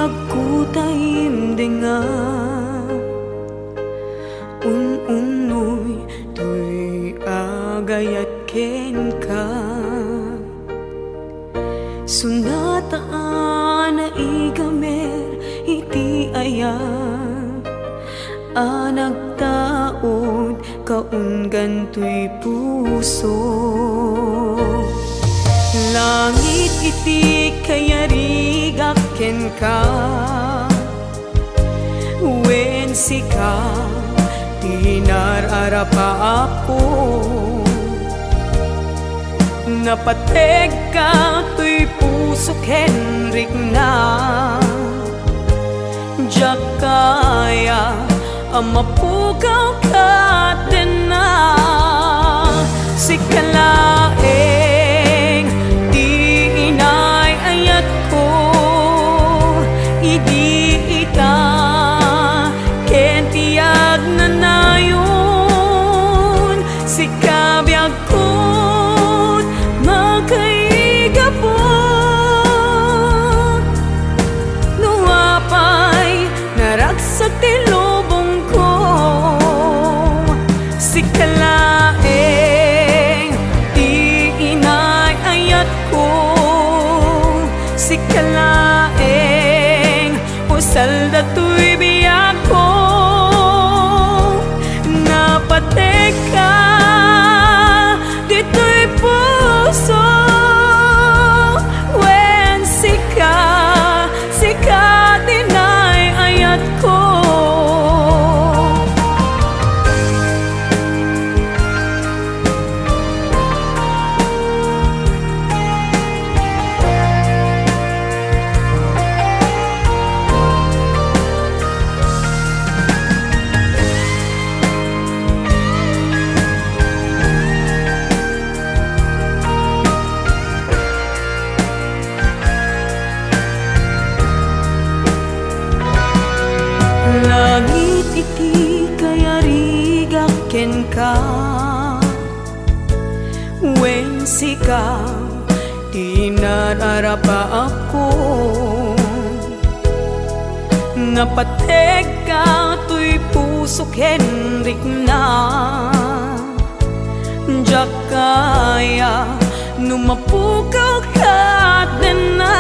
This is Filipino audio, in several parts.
magkutayim denga unoy tuy agayat ken ka sunataan na igamer iti ayat anagtaod kaunggan tuy puso langit iti kayarigak ken ka wen sika tinararapa ako napateg ka tuy puso kenrik na jak kaya amapugaw ka din na sikalaeng di inay ayat ko idi ita kentiyag na nayon sikabiyag ko't magkaigapot nuwapay naragsak ti lubong ko sikalaeng di inay ayat ko sikalaeng usal dato'y biyag ko napatek ka dito'y puso wen sika dinay ayat ko langit iti kayarigak ken ka wen sika tinararapa ako napateg ka tuy puso kenrik na jak kaya numapugaw ka din na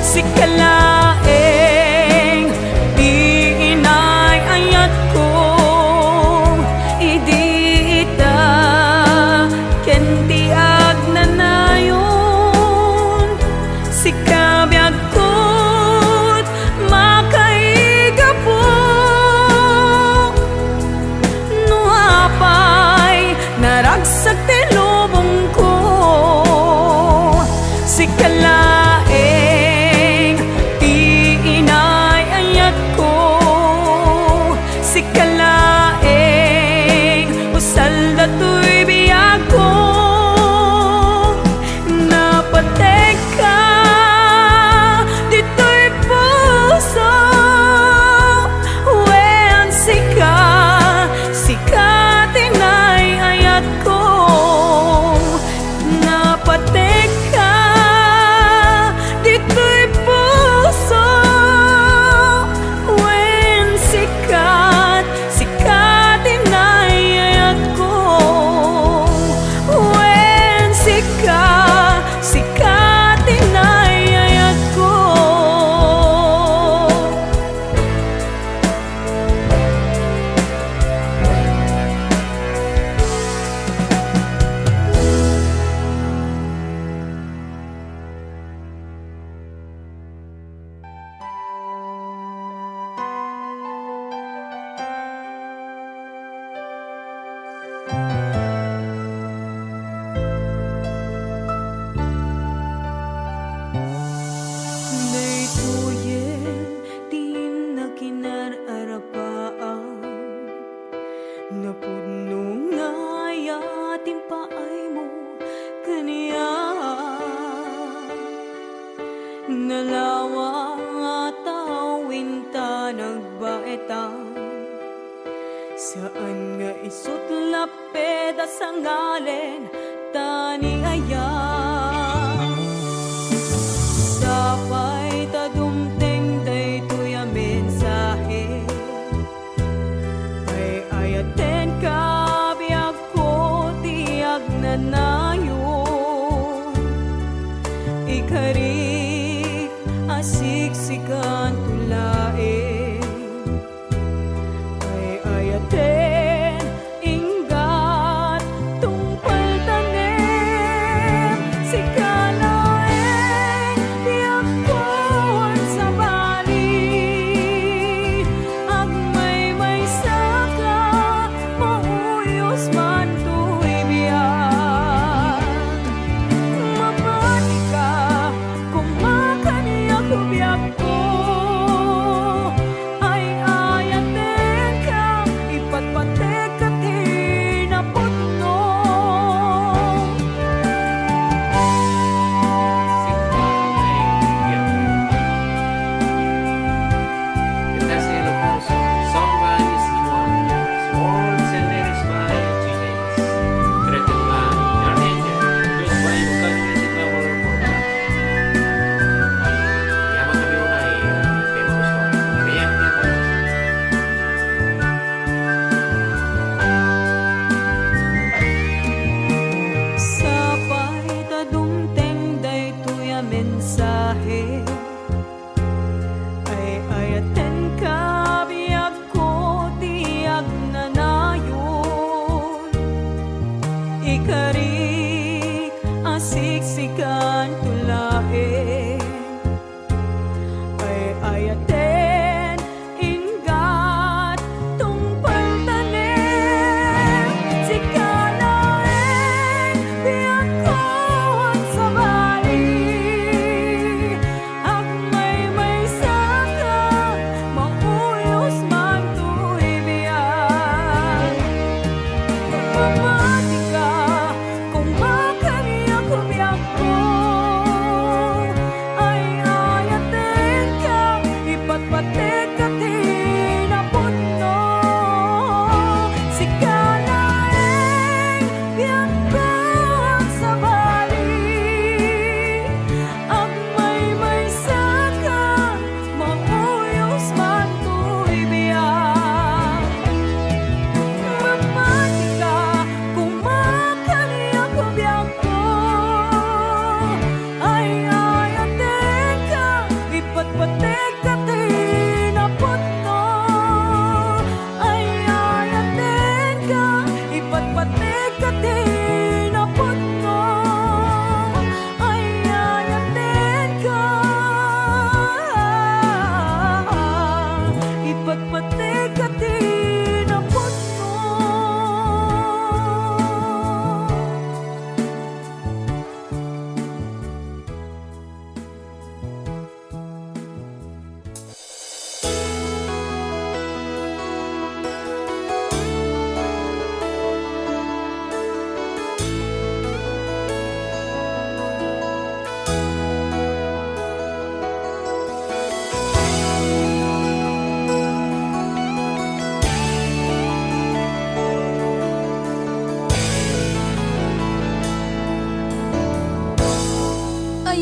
sikalaeng di inay ayat ko idi ita kentiyag na nayon sikabiyag ko't makaigapot nuapay naragsak ti lubong ko sikalaeng di inay ayat ko sikalaeng usal dato'y biyag ko napatek ka dito'y puso wen sika tinay ayat ko napatek ka dito'y puso wen sika tinay ayat ko wen sika tinay ayat ko daytoyen din na kinararapaan napudno nga yatim paay mo kaniya nalawa nga tawin ta nagbaeta saan nga isut lapeda sa ngalen tani aya sapay ta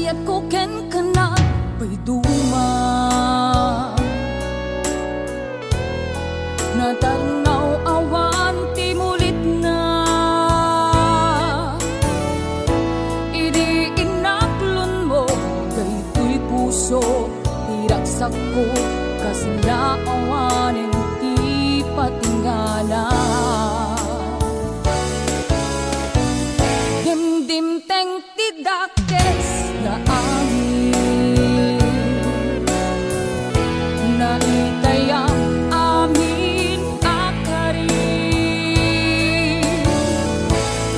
Kayat ko ken kana bay duma natarnaw awan ti mulit na idi inaklon mo daytoy puso tiraksak ko kasla awanen ti patingala dimteng ti dakes na amin na itayang amin akari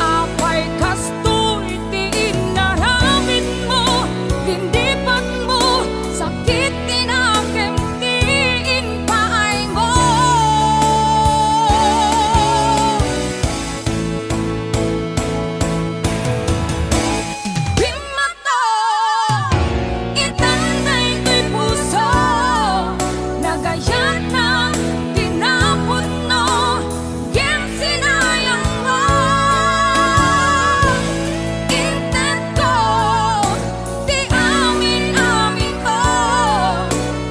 apay kastoy ti inaramid mo tindipan mo sakit tinakem ti inpaay mo Bimato itanday to'y puso nagayan na tinapon no kem sinayang mo intento ti amin ko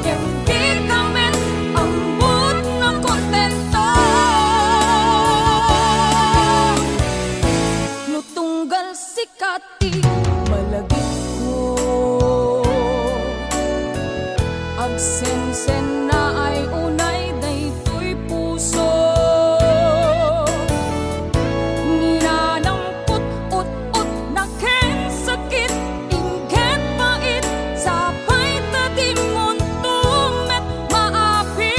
kem di kamen ambot na kontento no tunggal sikati malagit ko agsensen na ay unay daytoy puso ninanampot ut na ken sakit ingket pait sapay ta di montumet maapit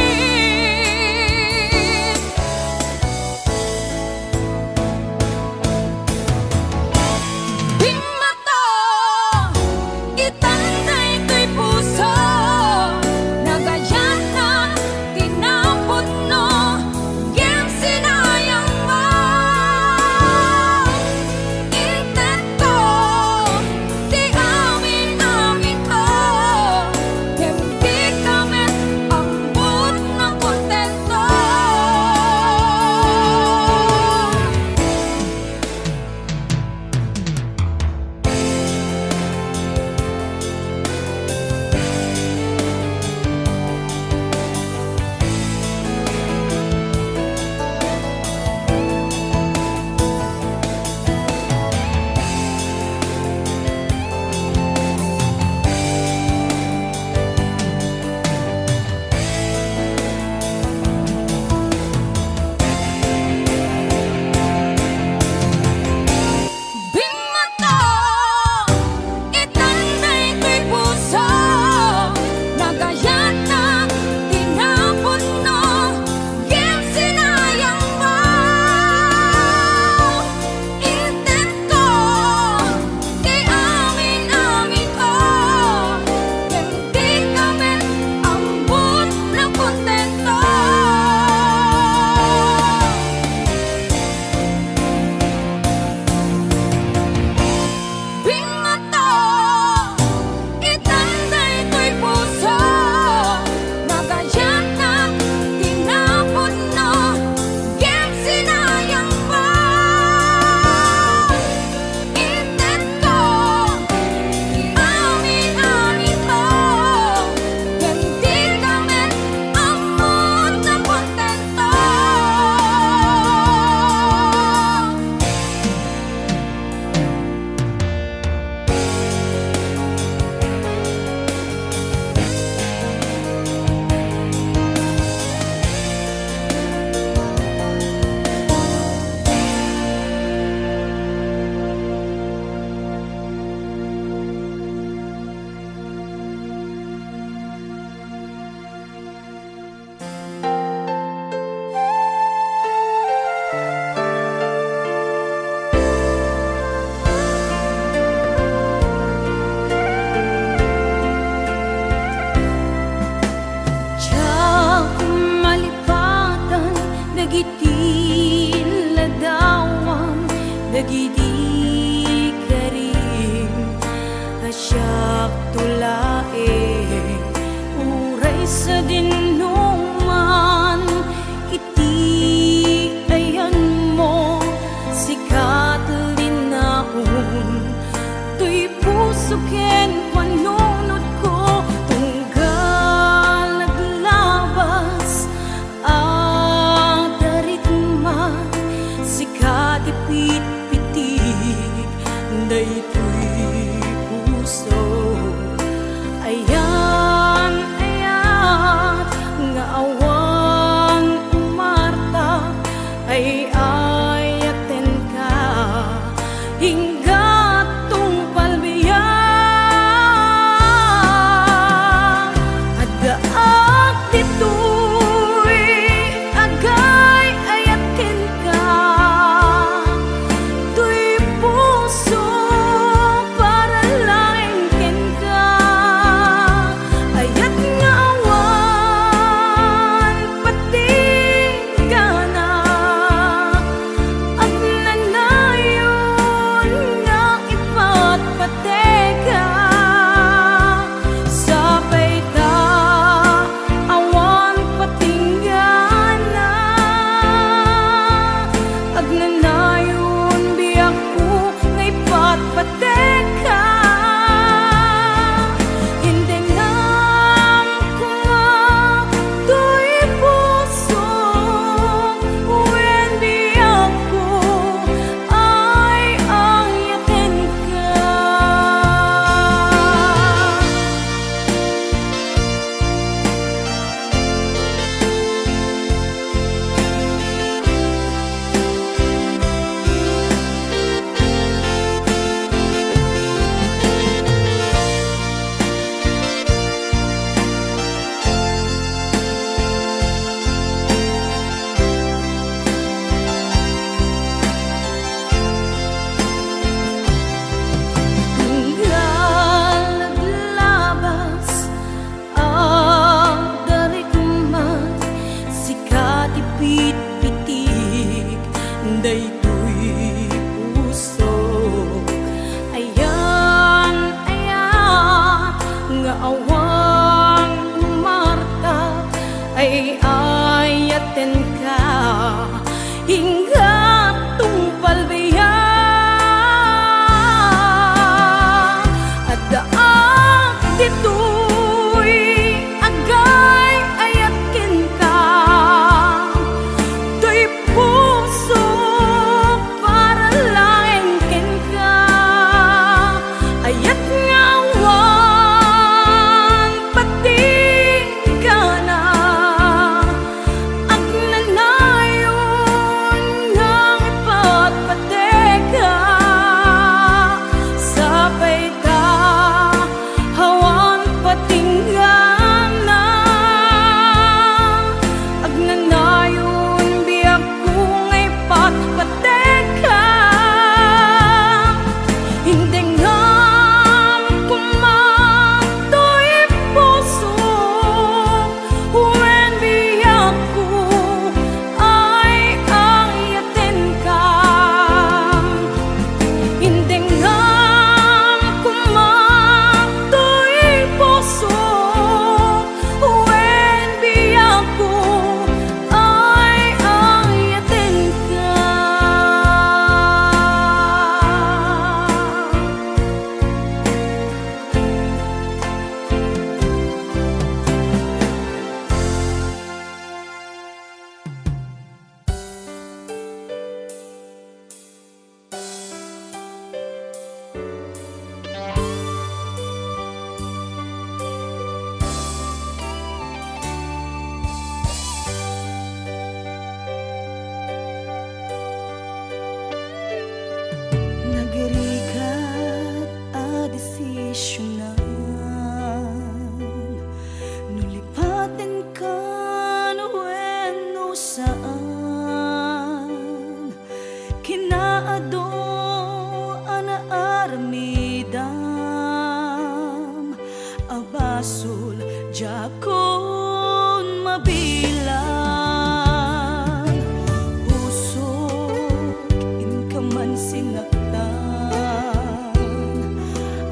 Bimato itanday to'y puso nagayan na tinapon no kem sinayang mo intento ti amin ko kem di kamen ambot na kontento Bimato itanday to'y puso nagayan na tinapon no kem sinayang mo intento ti amin ko kem di kamen ambot na kontento Bimato itanday to'y puso nagayan na tinapon no kem sinayang mo intento ti amin ko kem di kamen ambot na kontento Tiyak malipatan dagiti ladawang dagiti karim asyak tulae uray sa dinuman iti ayan mo sikat linaon tuy puso ken mabilang. Puso, in ka man sinaktan,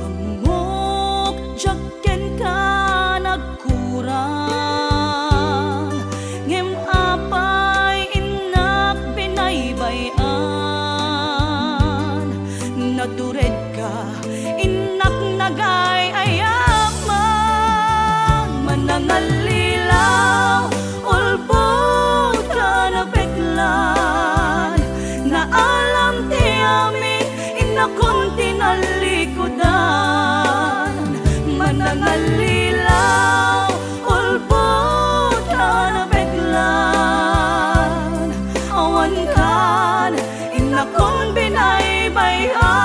amok jakken ka nagkurang. Ngem apay inak binaybayan, natured ka inak nagay ayaman. Manangalilaw ulbod ka na peklan, na alam ti amin inakon tinalikudan. Manangalilaw ulbod ka na peklan, awan kan inakon binaybayan.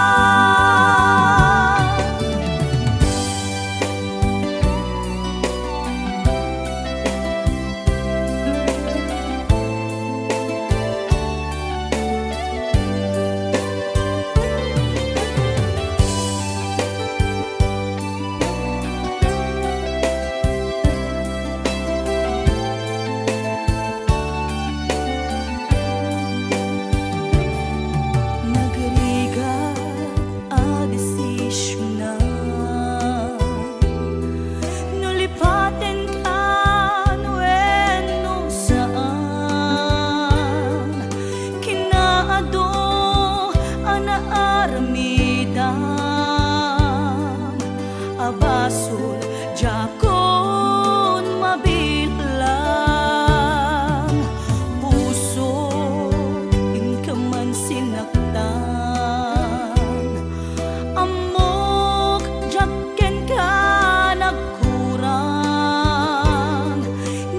Abasul jakon mabilang. Puso, in ka man sinaktan, amok jakken ka nagkurang.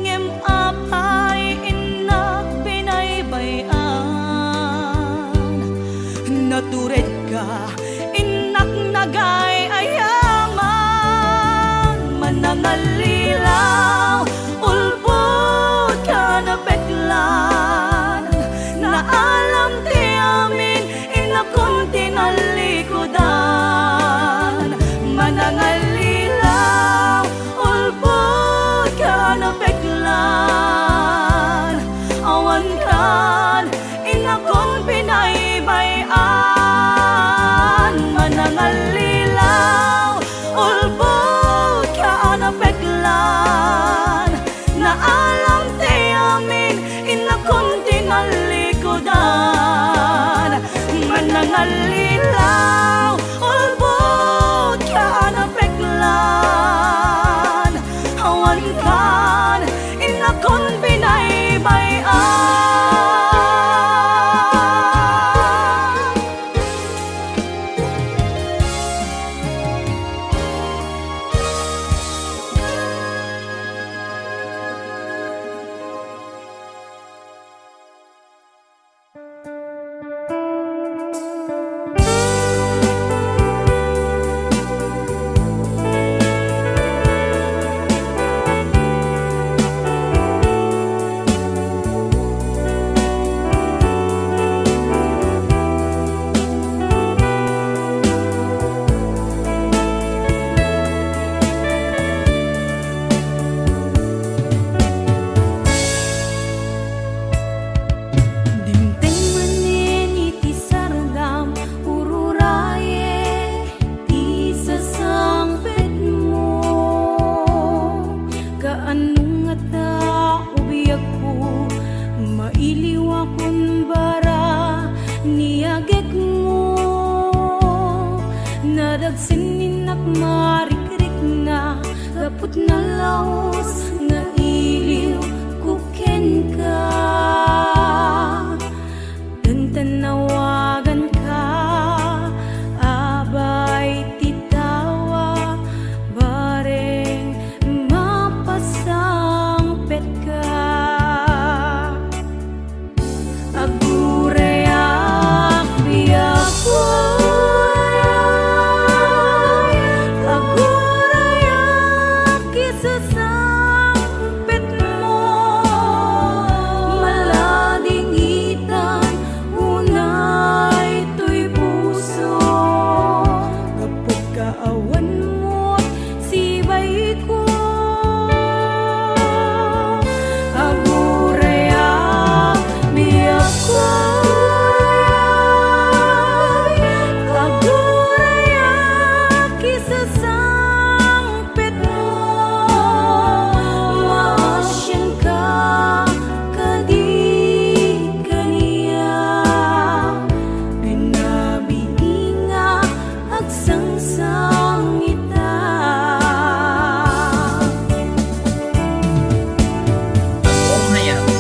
Ngem apay inak binaybayan, natured ka inak nagay nangalilaw ulbod ka na peklan, na alam ti amin inakon tinalikudan. Manangalilaw ulbod ka na peklan, awan kan inakon binaybayan. Manangalilaw ulbod na peklan, na alam ti amin inakon tinalikudan. Manangalilaw ulbod ka na peklan, awan kan inakon binaybayan. Sininak marikrik na kaput na laos na iliw kuken ka. Dan tanawagan ka abay titawa, bareng mapasang pet ka. Agurayak biyak ko susah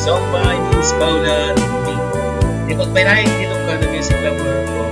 song by Miss Paula Luming. Ikot pa rin dito ka na music lover ko.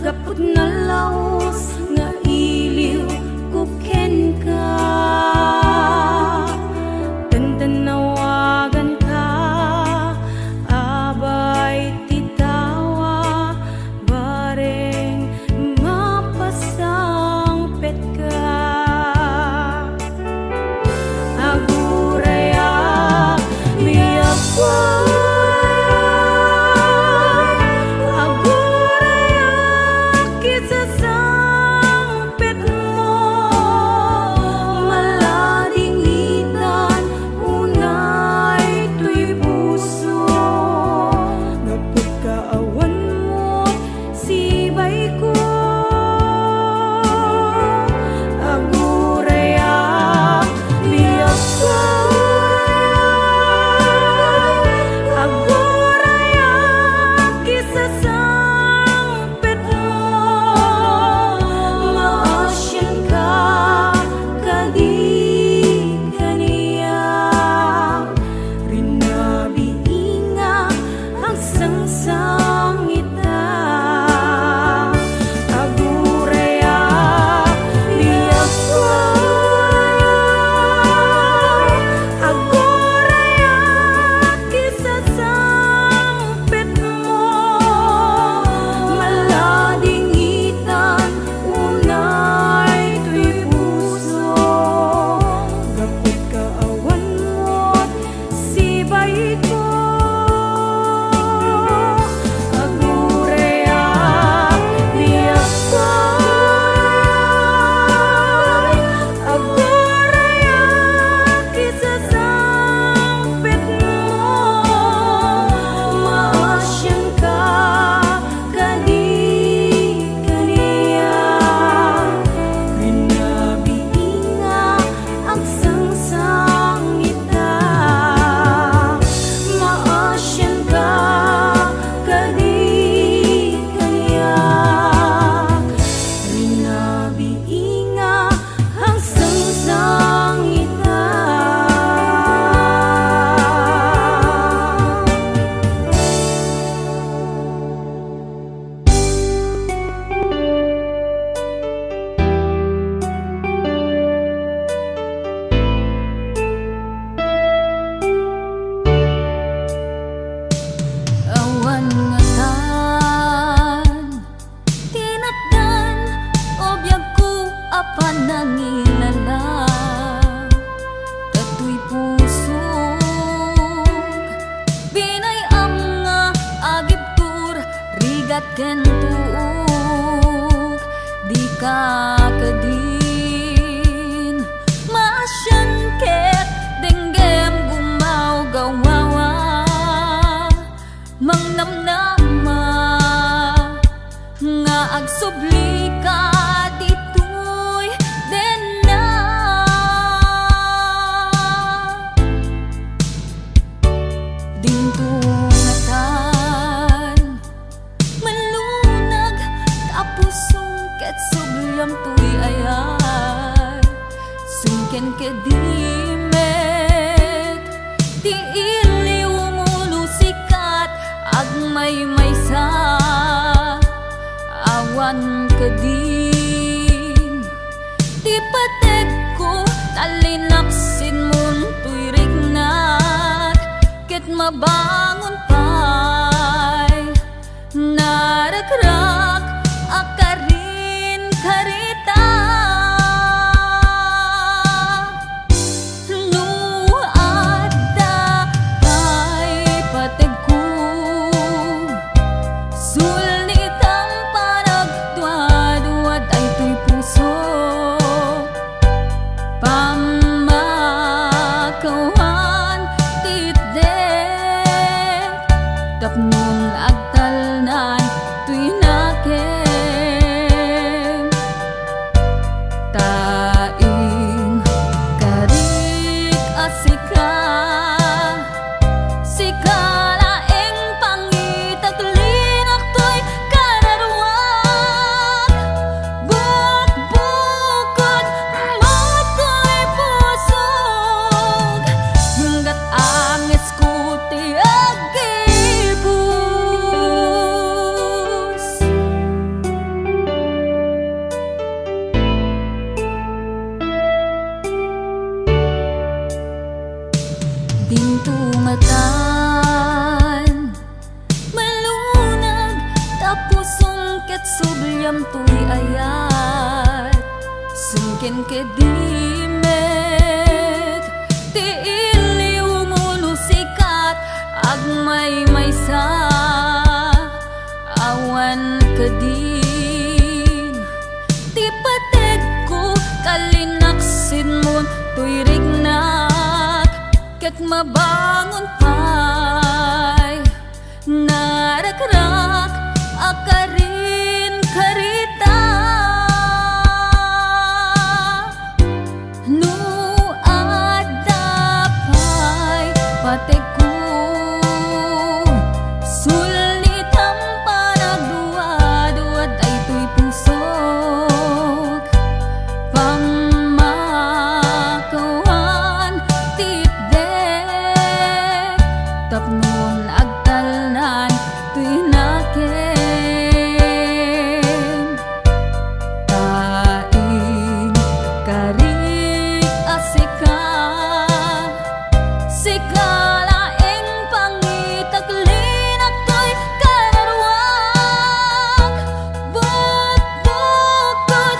Kaput na laos nga iliw kuken ka, tantanawagan ka, abay titawa, bareng mapasangpet ka. Aguraya biyak ko ken tuug di ka kadin masyan ket denggem gumaw gawawa mangnamnama nga agsubli ka ditoy denna dinto suglam tuy ayay sungken ke dimet di iliw ngulo sikat agmay maysa awan ke din di patek ko talinaksin mun tuy rignat ket mabangon pay naragrak akarin karita nu ada kay pategku ken kedimet ti iliw nguno sikat agmay maysa awan kadin ti pateg ko kalinaksin mo tuyrig nak ket mabangon pay narakrak akarin karita no adapay pateg ko sulit ang panagduwa-duwa daytoy pusok pamakawan titdek tapnon agtalnan tuinaken tain karik asika sikalaeng pangitaglin ako'y kararwag bukbukod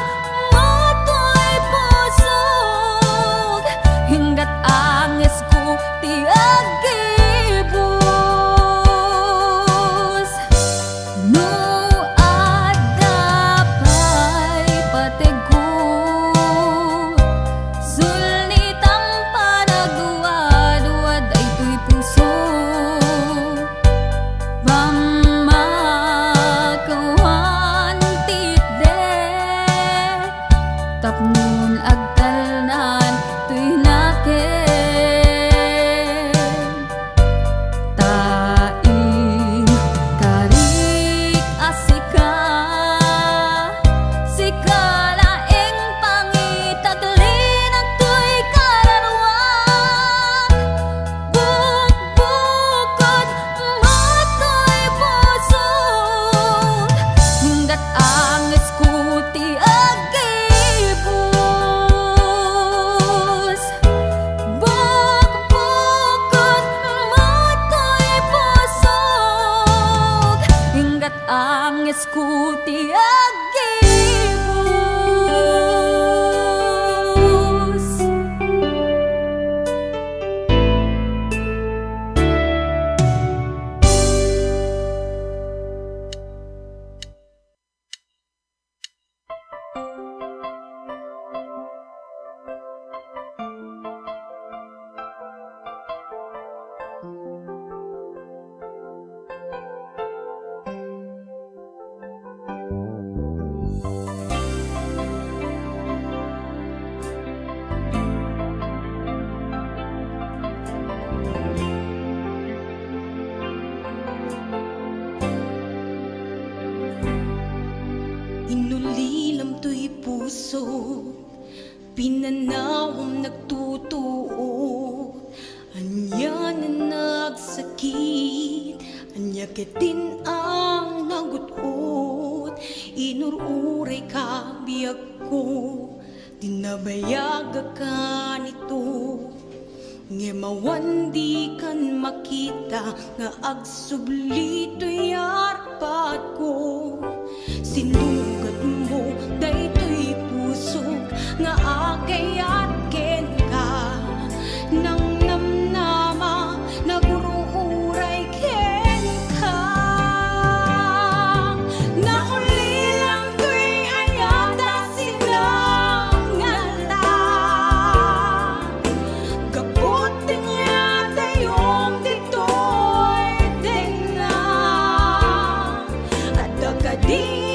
moto'y pusog hinggat anges ko ti agibus no adapay pateg ko sulit ang panagduwa-duwa daytoy puso pamakawan titdek tapnon agtalnan tuinaken tain karik asika sikalaeng pangitaglin ako'y kararwag bukbukod moto'y pusog hinggat anges ko ti agibus bukbukod moto'y pusog hinggat anges ko ti agibus. Inulilam to'y puso, pinanawang nagtutuo, anya na nagsakit, anya ketin ang nagutot, inururay ka biyag ko, dinabayaga ka nito. Ngemawan di kan makita nga agsubli to'y arpat ko. Sinugat mo daytoy pusok nga agayat ken ka nang namnama naguruuray ken ka. Naulilang to'y ayata sinangala kapot niya tayong dito'y dena at agadi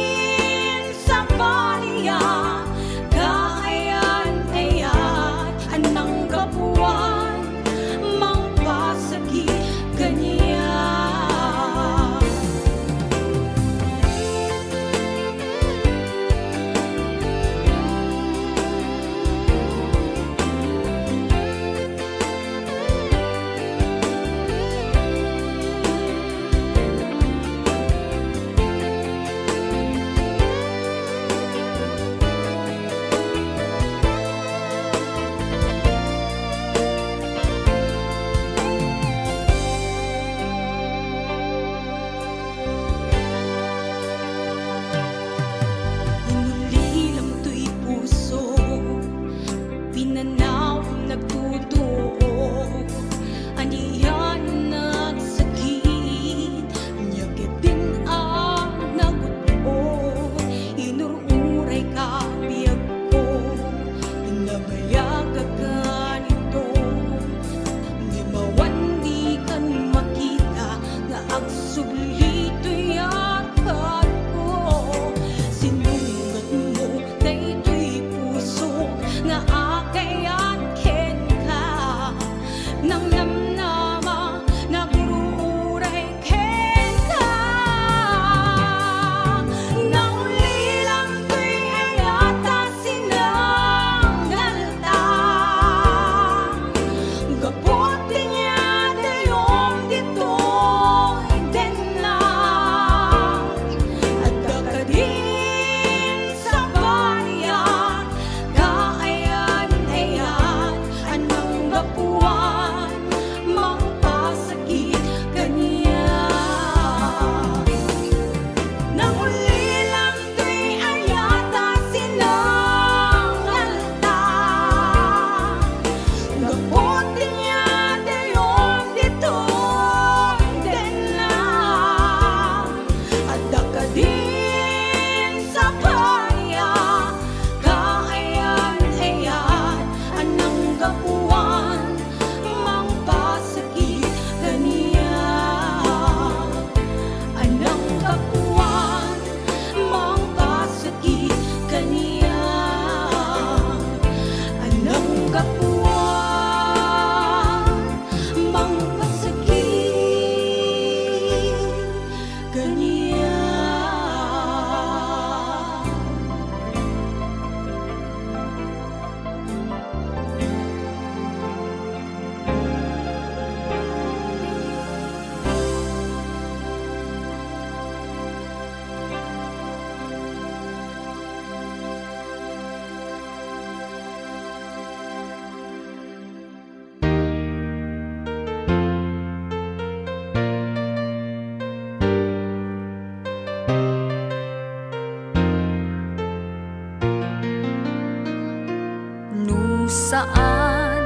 saan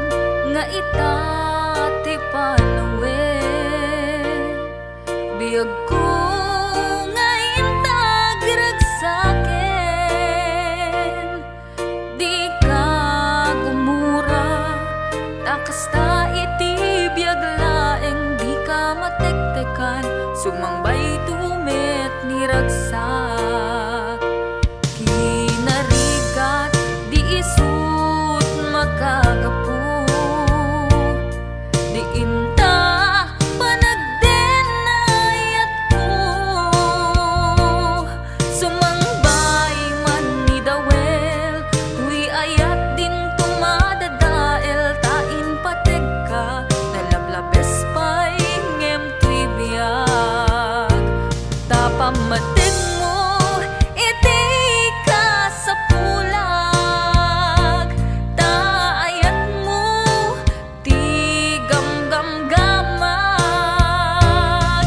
nga itati panawe biyag ko nga intagrag sakin di ka gumura takasta iti biyag laeng di ka matektekan sumangbay tumet ni ragsak kinarigat di isut makagapu di inta panagdenayat ko sumangbay man ni dawel tuy ayat din tumadadael tain pateg ka nalablabes pay ngem tuy biyag tapamatig mo iti ka sa pulag taayat mo ti gamgamgamag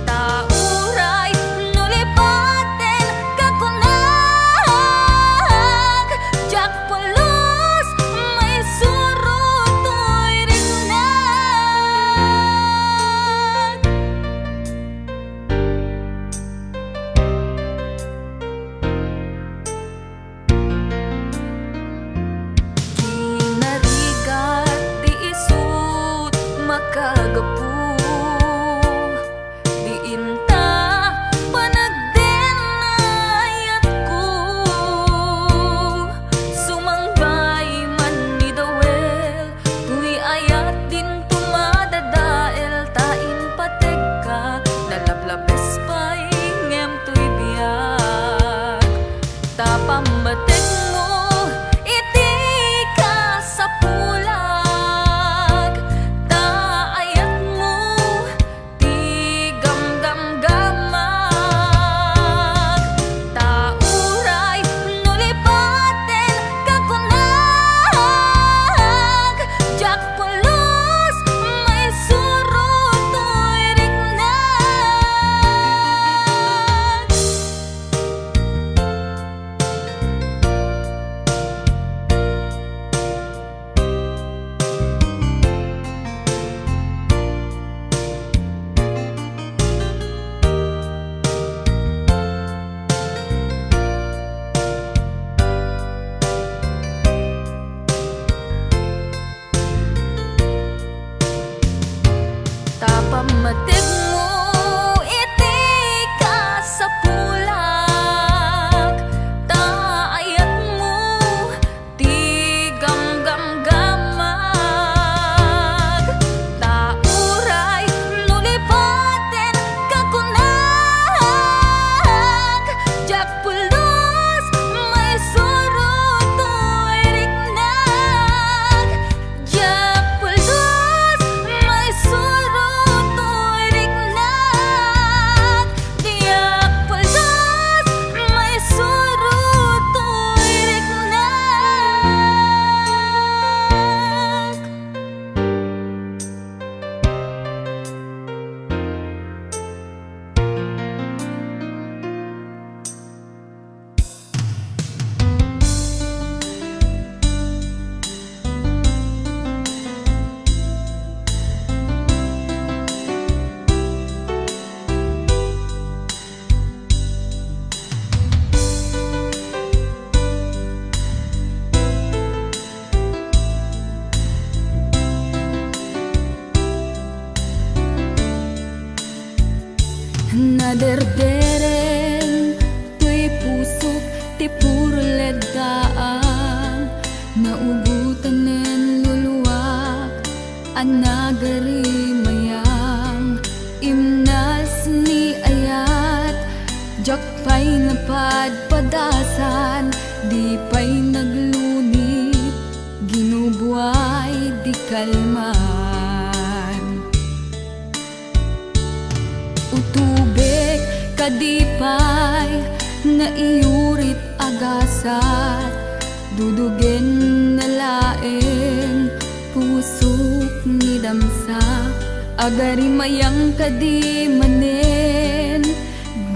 tauray nulipaten kakunag jak pulos may surutoy rinag kinarigat di isut makagapu di inta panagdenayat ko sumangbay man ni dawel tuy ayat din tumadadael tain pateg ka nalablabes pay ngem tuy biyag tapamatig mo iti ka sa pulag taayat mo ti gamgamgamag tauray nulipaten kakunag jak pulos may surutoy rinag tapamatig mo iti ka sa pulag taayat mo ti gamgamgamag tauray nulipaten kakunag jak pulos may surutoy rinag jak pulos may surutoy rinag jak pulos may surutoy rinag naderderen tuy pusok ti puro leddaang naubutanen luluwak anagari mayang imnas ni ayat jak pay napadpadasan di pay naglunit ginubuay di kalman utubek kadipay na iurit agasat dudugen na laeng pusok ni damsa agari mayang kadi manen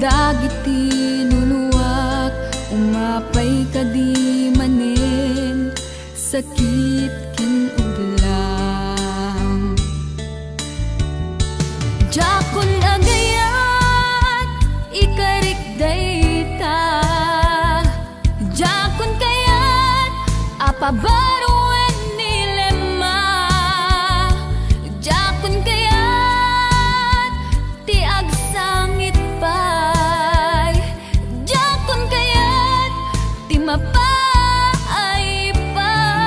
dagiti nuluwak umapay kadi manen sakit Jakon agayat ikarik dayta, jakon kayat apabaruan nilema, jakon kayat ti agsangit pay, jakon kayat ti mapay pay.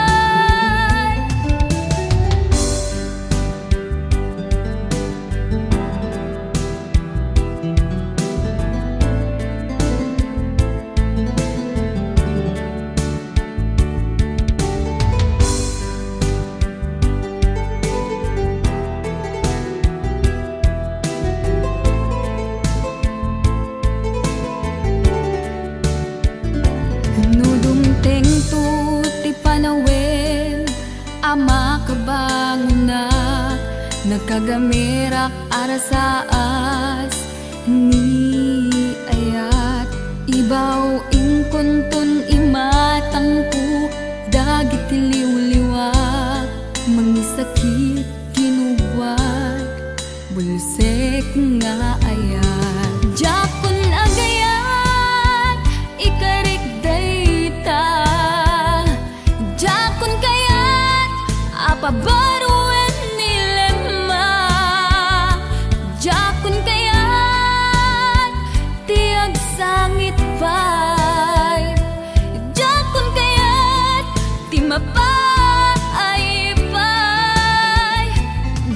Nudumteng tu ti panawen, ama kabangunak, nagkagamirak arasaas ni ayat. Ibaw ingkuntun imatangku, dagit liwliwak, mangisakit kinubwat, bulsek nga ayat. Jakon agayat ikarik dayta, jakon kayat apabaruan nilema, jakon kayat ti agsangit pay, jakon kayat ti mapay pay.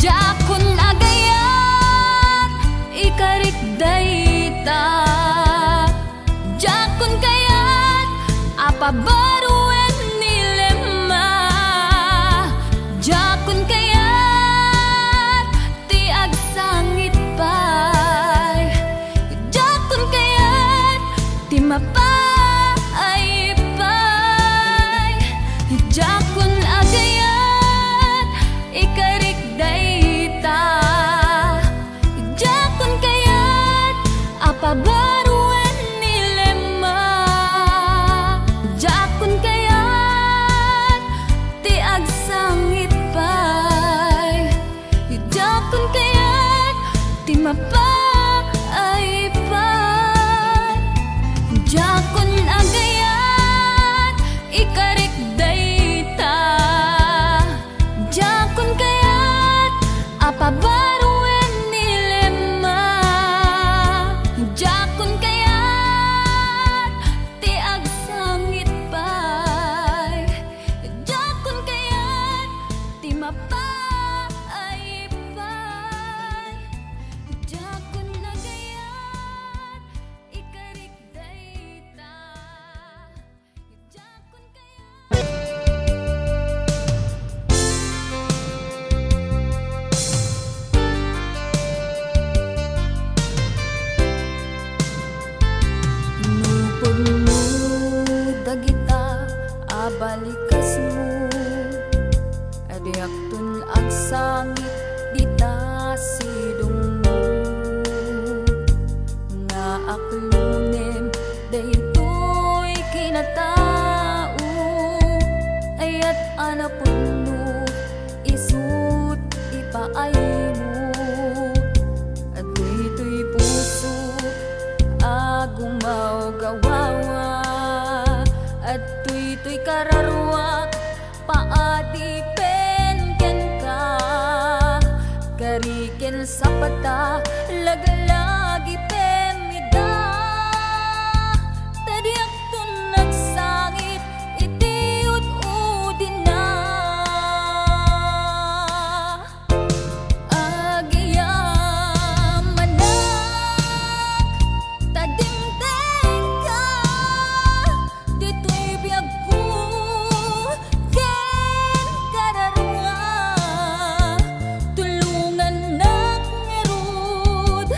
Jakon agayat ikarik dayta, jakon kayat apabaruan nilema, jakon kayat ti agsangit pay, jakon kayat ti mapay pay. Jakon agayat ikarik dayta, jakon kayat apabaruan nilema, jakon kayat ti agsangit pay, jakon kayat ti mapay pay. Jakon agayat ikarik dayta, jakon kayat apabaruan nilema, jakon kayat ti agsangit pay, jakon kayat ti mapay pay. Jakon agayat ikarik dayta, jakon kayat. Nupod mo dagita abalikas mo, adiak tun agsangit dita sidong mo, nga aklunem daytoy kinatao, ayat anapon mo isut ipaay mo, at daytoy puso agumaw gawawa, at tuy kararwak paadipen ken ka, kariken sa pata lagalagi pemida, tadiak tun nagsangit iti ududin na, agayam manak tadimteng ka, dito'y biyag ko ken kararwa, tulungan nak ngerud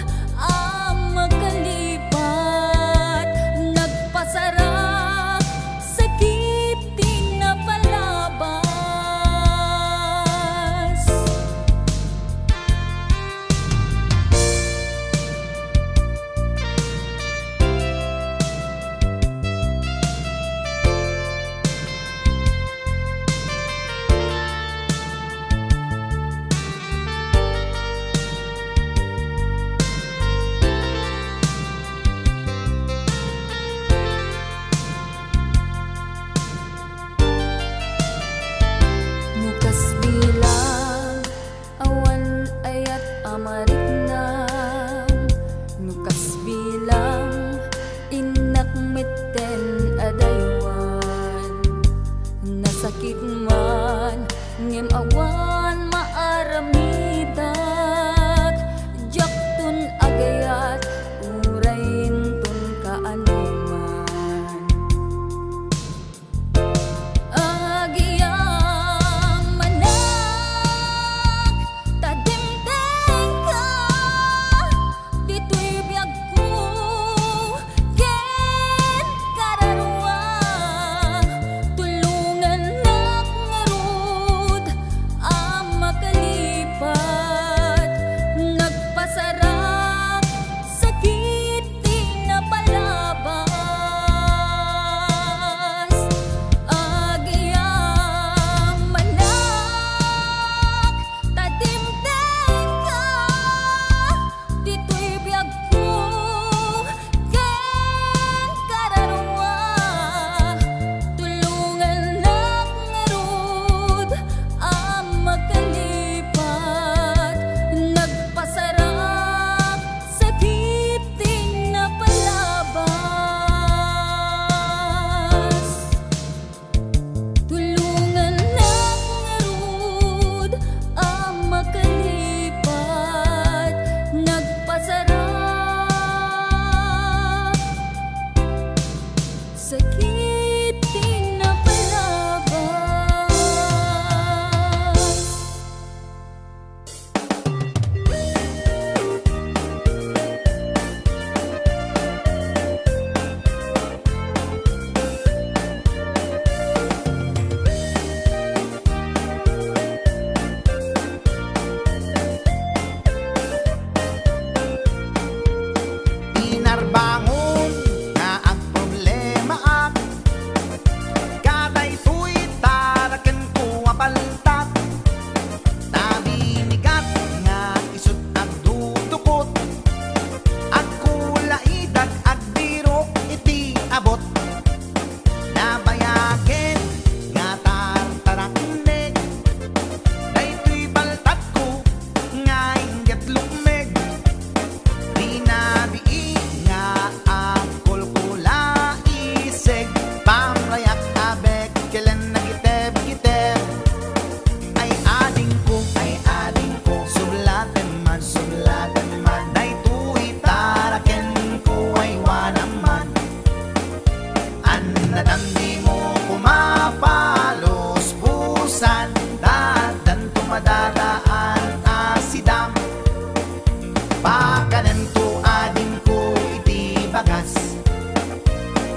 kanen ko adin ko iti bagas.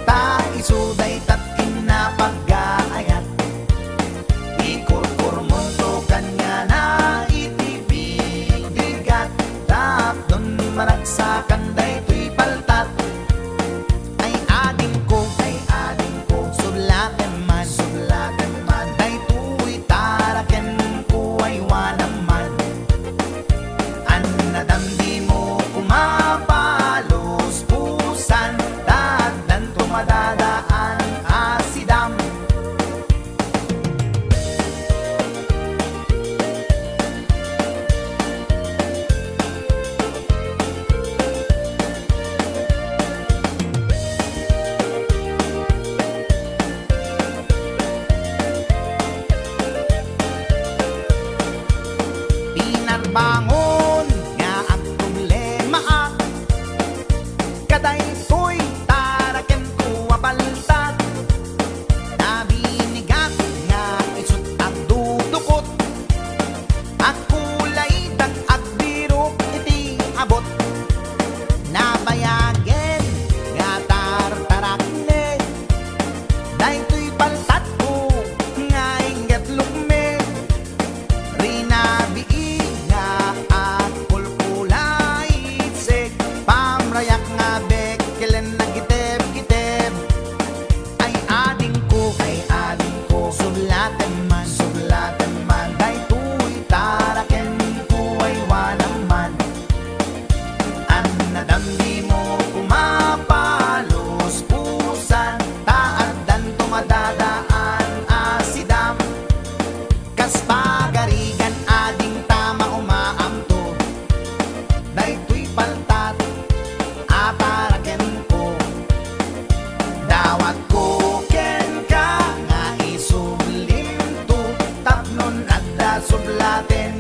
Ta isuday tat kinapag-aayat. Ikurkur mundo kanya na iti bigat. Tapdon maragsakan daytoy paltat. Ay adin ko, sulaten man, daytoy taraken ko ay wanaman. Annadamdi mo kumapalos pusan, dadan tumadadaan asidam. Pinarbangon nga ang problema at kadaytoy taraken ko abaltat. Nabinigat nga isut at dudukot, at kulay dak at birok iti abot. Nabayagen nga tartarakne, daytoy paltat ko nga inget lukme. Rinabii nga at kulkulay isik, pamrayak nga bekelen na giteb-giteb. Ay ading ko, sulaten man, daytoy taraken ko ay wanaman. Annadamdi mo kumapalos pusan, taaddan tumadadaan asidam. Kas pagarigan ading tama umaamto, daytoy paltat ataraken ko. Dawat ko ken ka nga isublim to, tapnon adda sublaten